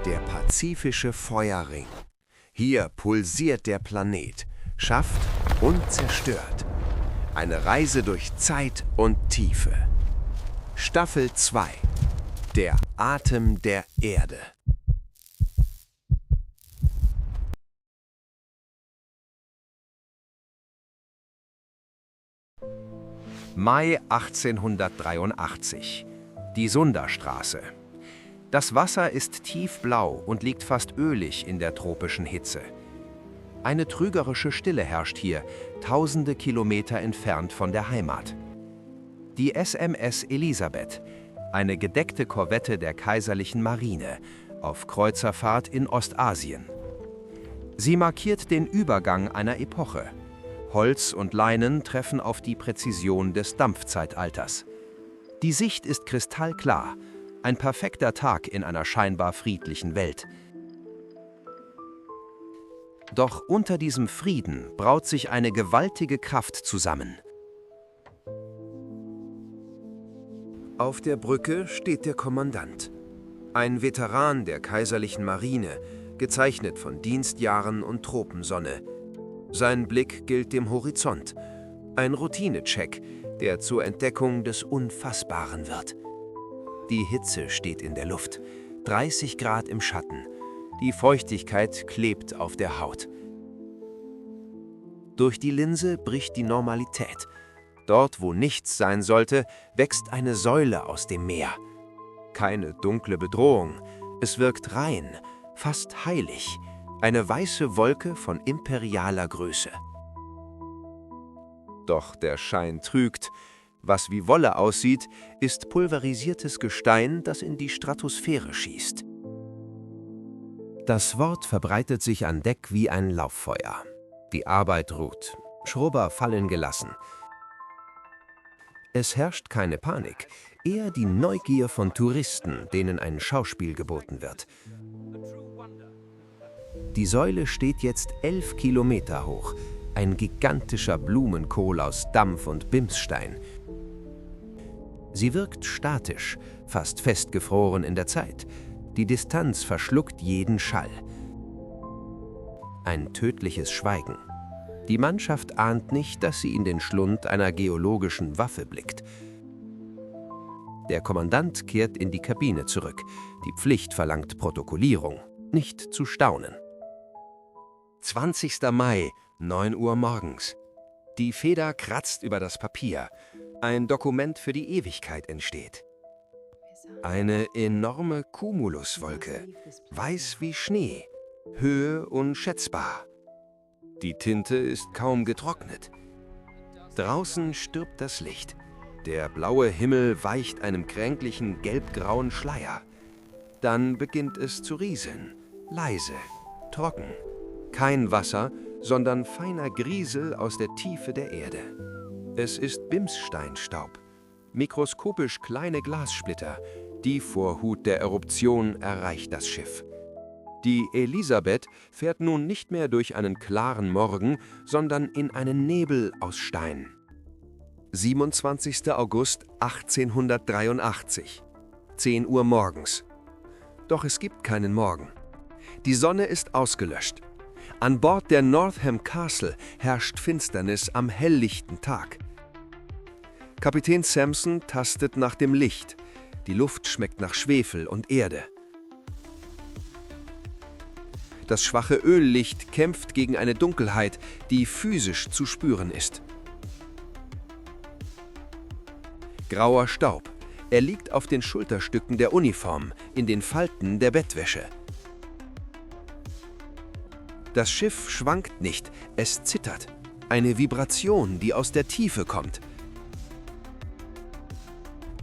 Der pazifische Feuerring. Hier pulsiert der Planet, schafft und zerstört. Eine Reise durch Zeit und Tiefe. Staffel 2. Der Atem der Erde. Mai 1883. Die Sundastraße. Das Wasser ist tiefblau und liegt fast ölig in der tropischen Hitze. Eine trügerische Stille herrscht hier, tausende Kilometer entfernt von der Heimat. Die SMS Elisabeth, eine gedeckte Korvette der Kaiserlichen Marine, auf Kreuzerfahrt in Ostasien. Sie markiert den Übergang einer Epoche. Holz und Leinen treffen auf die Präzision des Dampfzeitalters. Die Sicht ist kristallklar, ein perfekter Tag in einer scheinbar friedlichen Welt. Doch unter diesem Frieden braut sich eine gewaltige Kraft zusammen. Auf der Brücke steht der Kommandant. Ein Veteran der Kaiserlichen Marine, gezeichnet von Dienstjahren und Tropensonne. Sein Blick gilt dem Horizont. Ein Routinecheck, der zur Entdeckung des Unfassbaren wird. Die Hitze steht in der Luft, 30 Grad im Schatten. Die Feuchtigkeit klebt auf der Haut. Durch die Linse bricht die Normalität. Dort, wo nichts sein sollte, wächst eine Säule aus dem Meer. Keine dunkle Bedrohung. Es wirkt rein, fast heilig. Eine weiße Wolke von imperialer Größe. Doch der Schein trügt. Was wie Wolle aussieht, ist pulverisiertes Gestein, das in die Stratosphäre schießt. Das Wort verbreitet sich an Deck wie ein Lauffeuer. Die Arbeit ruht. Schrubber fallen gelassen. Es herrscht keine Panik, eher die Neugier von Touristen, denen ein Schauspiel geboten wird. Die Säule steht jetzt 11 Kilometer hoch. Ein gigantischer Blumenkohl aus Dampf und Bimsstein. Sie wirkt statisch, fast festgefroren in der Zeit. Die Distanz verschluckt jeden Schall. Ein tödliches Schweigen. Die Mannschaft ahnt nicht, dass sie in den Schlund einer geologischen Waffe blickt. Der Kommandant kehrt in die Kabine zurück. Die Pflicht verlangt Protokollierung, nicht zu staunen. 20. Mai, 9 Uhr morgens. Die Feder kratzt über das Papier. Ein Dokument für die Ewigkeit entsteht. Eine enorme Cumuluswolke, weiß wie Schnee, Höhe unschätzbar. Die Tinte ist kaum getrocknet. Draußen stirbt das Licht. Der blaue Himmel weicht einem kränklichen gelbgrauen Schleier. Dann beginnt es zu rieseln, leise, trocken. Kein Wasser, sondern feiner Griesel aus der Tiefe der Erde. Es ist Bimssteinstaub, mikroskopisch kleine Glassplitter. Die Vorhut der Eruption erreicht das Schiff. Die Elisabeth fährt nun nicht mehr durch einen klaren Morgen, sondern in einen Nebel aus Stein. 27. August 1883, 10 Uhr morgens. Doch es gibt keinen Morgen. Die Sonne ist ausgelöscht. An Bord der Northam Castle herrscht Finsternis am helllichten Tag. Kapitän Sampson tastet nach dem Licht. Die Luft schmeckt nach Schwefel und Erde. Das schwache Öllicht kämpft gegen eine Dunkelheit, die physisch zu spüren ist. Grauer Staub. Er liegt auf den Schulterstücken der Uniform, in den Falten der Bettwäsche. Das Schiff schwankt nicht, es zittert. Eine Vibration, die aus der Tiefe kommt.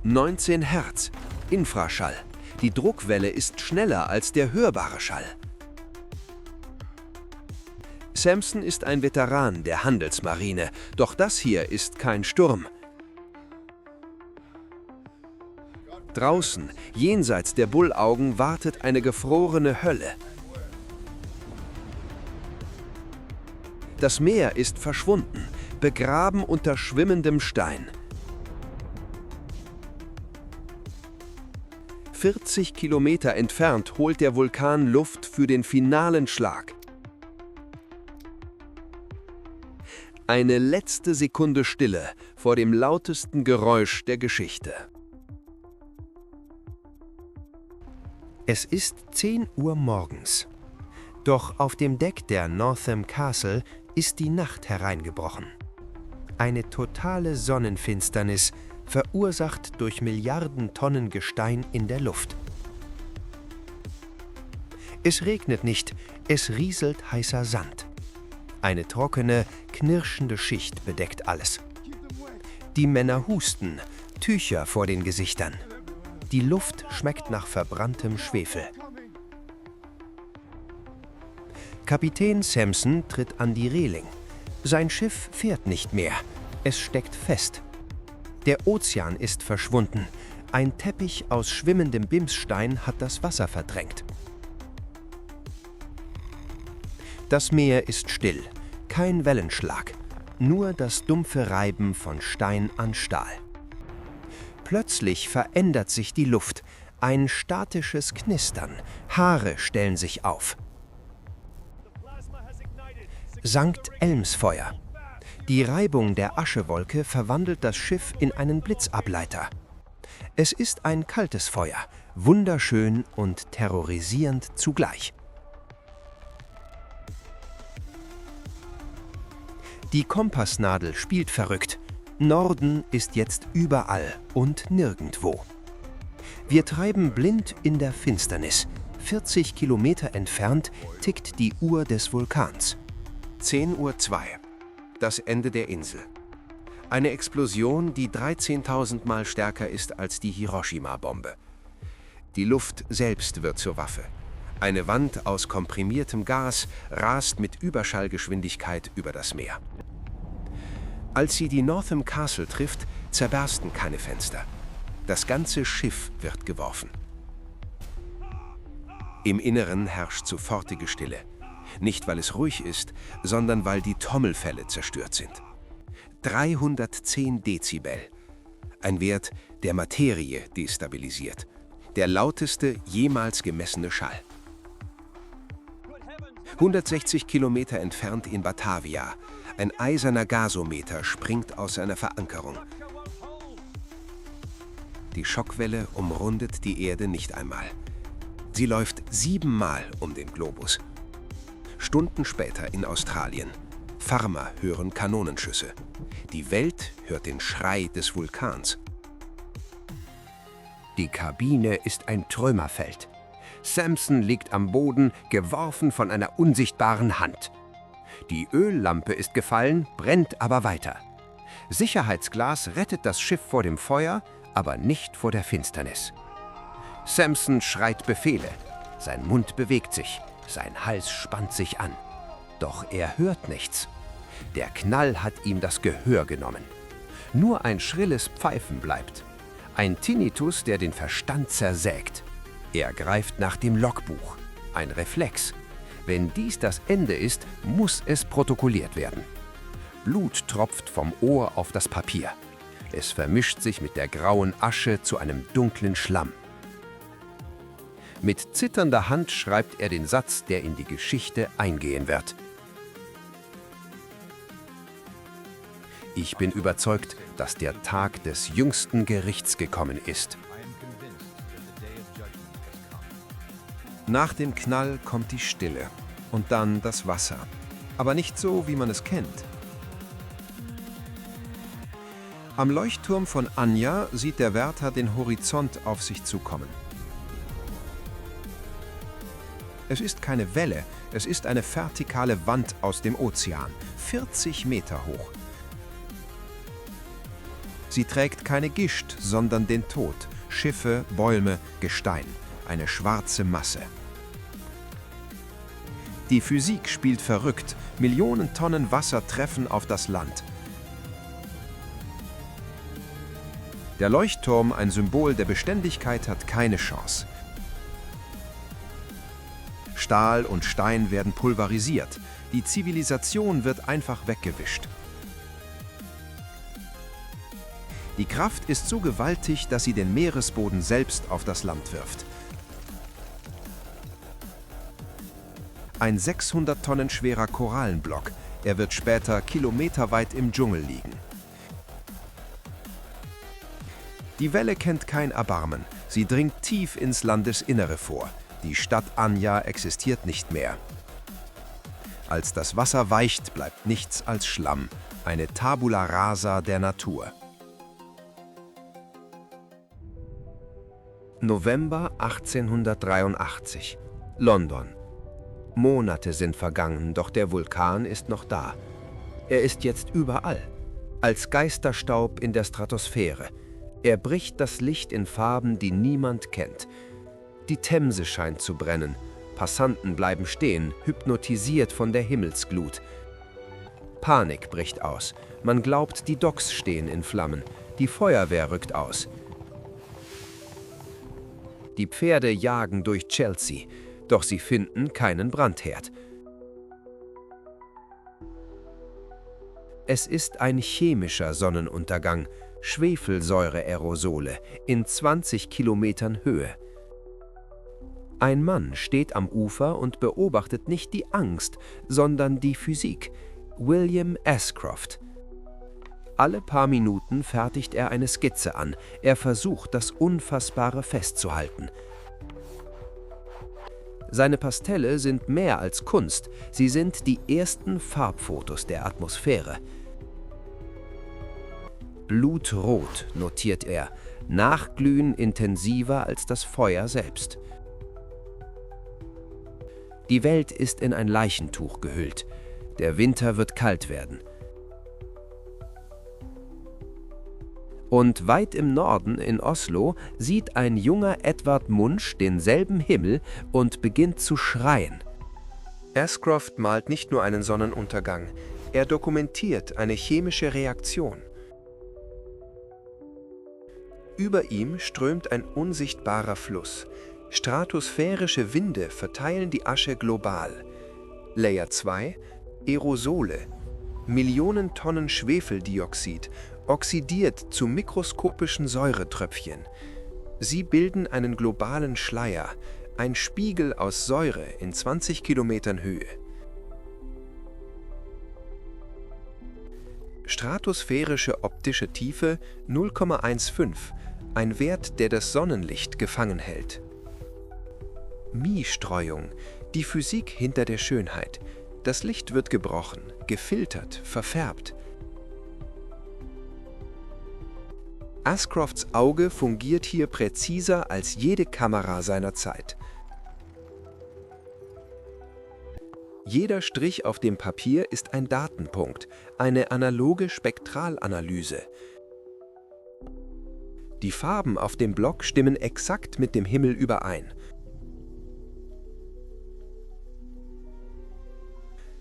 19 Hertz, Infraschall. Die Druckwelle ist schneller als der hörbare Schall. Sampson ist ein Veteran der Handelsmarine, doch das hier ist kein Sturm. Draußen, jenseits der Bullaugen, wartet eine gefrorene Hölle. Das Meer ist verschwunden, begraben unter schwimmendem Stein. 40 Kilometer entfernt holt der Vulkan Luft für den finalen Schlag. Eine letzte Sekunde Stille vor dem lautesten Geräusch der Geschichte. Es ist 10 Uhr morgens. Doch auf dem Deck der Northam Castle ist die Nacht hereingebrochen. Eine totale Sonnenfinsternis, verursacht durch Milliarden Tonnen Gestein in der Luft. Es regnet nicht, es rieselt heißer Sand. Eine trockene, knirschende Schicht bedeckt alles. Die Männer husten, Tücher vor den Gesichtern. Die Luft schmeckt nach verbranntem Schwefel. Kapitän Sampson tritt an die Reling. Sein Schiff fährt nicht mehr. Es steckt fest. Der Ozean ist verschwunden. Ein Teppich aus schwimmendem Bimsstein hat das Wasser verdrängt. Das Meer ist still, kein Wellenschlag, nur das dumpfe Reiben von Stein an Stahl. Plötzlich verändert sich die Luft, ein statisches Knistern, Haare stellen sich auf. Sankt Elmsfeuer. Die Reibung der Aschewolke verwandelt das Schiff in einen Blitzableiter. Es ist ein kaltes Feuer, wunderschön und terrorisierend zugleich. Die Kompassnadel spielt verrückt. Norden ist jetzt überall und nirgendwo. Wir treiben blind in der Finsternis. 40 Kilometer entfernt tickt die Uhr des Vulkans. 10:02 Uhr. Das Ende der Insel. Eine Explosion, die 13.000 Mal stärker ist als die Hiroshima-Bombe. Die Luft selbst wird zur Waffe. Eine Wand aus komprimiertem Gas rast mit Überschallgeschwindigkeit über das Meer. Als sie die Northam Castle trifft, zerbersten keine Fenster. Das ganze Schiff wird geworfen. Im Inneren herrscht sofortige Stille. Nicht, weil es ruhig ist, sondern weil die Trommelfelle zerstört sind. 310 Dezibel. Ein Wert, der Materie destabilisiert. Der lauteste jemals gemessene Schall. 160 Kilometer entfernt in Batavia. Ein eiserner Gasometer springt aus seiner Verankerung. Die Schockwelle umrundet die Erde nicht einmal. Sie läuft 7-mal um den Globus. Stunden später in Australien. Farmer hören Kanonenschüsse. Die Welt hört den Schrei des Vulkans. Die Kabine ist ein Trümmerfeld. Sampson liegt am Boden, geworfen von einer unsichtbaren Hand. Die Öllampe ist gefallen, brennt aber weiter. Sicherheitsglas rettet das Schiff vor dem Feuer, aber nicht vor der Finsternis. Sampson schreit Befehle. Sein Mund bewegt sich. Sein Hals spannt sich an. Doch er hört nichts. Der Knall hat ihm das Gehör genommen. Nur ein schrilles Pfeifen bleibt. Ein Tinnitus, der den Verstand zersägt. Er greift nach dem Logbuch. Ein Reflex. Wenn dies das Ende ist, muss es protokolliert werden. Blut tropft vom Ohr auf das Papier. Es vermischt sich mit der grauen Asche zu einem dunklen Schlamm. Mit zitternder Hand schreibt er den Satz, der in die Geschichte eingehen wird. Ich bin überzeugt, dass der Tag des jüngsten Gerichts gekommen ist. Nach dem Knall kommt die Stille und dann das Wasser. Aber nicht so, wie man es kennt. Am Leuchtturm von Anya sieht der Wärter den Horizont auf sich zukommen. Es ist keine Welle, es ist eine vertikale Wand aus dem Ozean, 40 Meter hoch. Sie trägt keine Gischt, sondern den Tod, Schiffe, Bäume, Gestein, eine schwarze Masse. Die Physik spielt verrückt, Millionen Tonnen Wasser treffen auf das Land. Der Leuchtturm, ein Symbol der Beständigkeit, hat keine Chance. Stahl und Stein werden pulverisiert. Die Zivilisation wird einfach weggewischt. Die Kraft ist so gewaltig, dass sie den Meeresboden selbst auf das Land wirft. Ein 600 Tonnen schwerer Korallenblock. Er wird später kilometerweit im Dschungel liegen. Die Welle kennt kein Erbarmen. Sie dringt tief ins Landesinnere vor. Die Stadt Anya existiert nicht mehr. Als das Wasser weicht, bleibt nichts als Schlamm. Eine Tabula rasa der Natur. November 1883. London. Monate sind vergangen, doch der Vulkan ist noch da. Er ist jetzt überall, als Geisterstaub in der Stratosphäre. Er bricht das Licht in Farben, die niemand kennt. Die Themse scheint zu brennen. Passanten bleiben stehen, hypnotisiert von der Himmelsglut. Panik bricht aus. Man glaubt, die Docks stehen in Flammen. Die Feuerwehr rückt aus. Die Pferde jagen durch Chelsea. Doch sie finden keinen Brandherd. Es ist ein chemischer Sonnenuntergang, Schwefelsäure-Aerosole in 20 Kilometern Höhe. Ein Mann steht am Ufer und beobachtet nicht die Angst, sondern die Physik. William Ashcroft. Alle paar Minuten fertigt er eine Skizze an. Er versucht, das Unfassbare festzuhalten. Seine Pastelle sind mehr als Kunst, sie sind die ersten Farbfotos der Atmosphäre. Blutrot, notiert er, Nachglühen intensiver als das Feuer selbst. Die Welt ist in ein Leichentuch gehüllt. Der Winter wird kalt werden. Und weit im Norden, in Oslo, sieht ein junger Edvard Munch denselben Himmel und beginnt zu schreien. Ashcroft malt nicht nur einen Sonnenuntergang, er dokumentiert eine chemische Reaktion. Über ihm strömt ein unsichtbarer Fluss. Stratosphärische Winde verteilen die Asche global. Layer 2, Aerosole, Millionen Tonnen Schwefeldioxid, oxidiert zu mikroskopischen Säuretröpfchen. Sie bilden einen globalen Schleier, ein Spiegel aus Säure in 20 Kilometern Höhe. Stratosphärische optische Tiefe 0,15, ein Wert, der das Sonnenlicht gefangen hält. Mie-Streuung, die Physik hinter der Schönheit. Das Licht wird gebrochen, gefiltert, verfärbt. Ashcrofts Auge fungiert hier präziser als jede Kamera seiner Zeit. Jeder Strich auf dem Papier ist ein Datenpunkt, eine analoge Spektralanalyse. Die Farben auf dem Block stimmen exakt mit dem Himmel überein.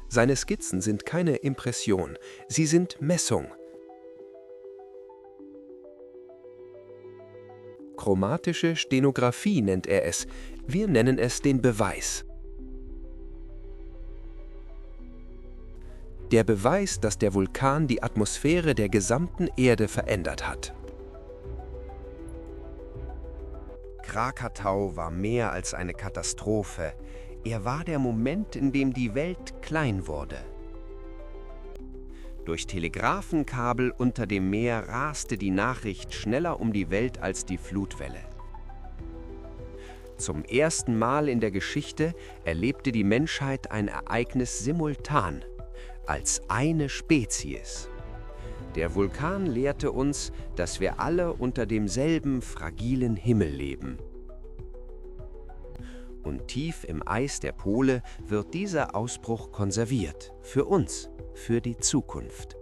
Seine Skizzen sind keine Impression, sie sind Messung. Chromatische Stenographie nennt er es. Wir nennen es den Beweis. Der Beweis, dass der Vulkan die Atmosphäre der gesamten Erde verändert hat. Krakatau war mehr als eine Katastrophe. Er war der Moment, in dem die Welt klein wurde. Durch Telegrafenkabel unter dem Meer raste die Nachricht schneller um die Welt als die Flutwelle. Zum ersten Mal in der Geschichte erlebte die Menschheit ein Ereignis simultan, als eine Spezies. Der Vulkan lehrte uns, dass wir alle unter demselben fragilen Himmel leben. Und tief im Eis der Pole wird dieser Ausbruch konserviert, für uns, für die Zukunft.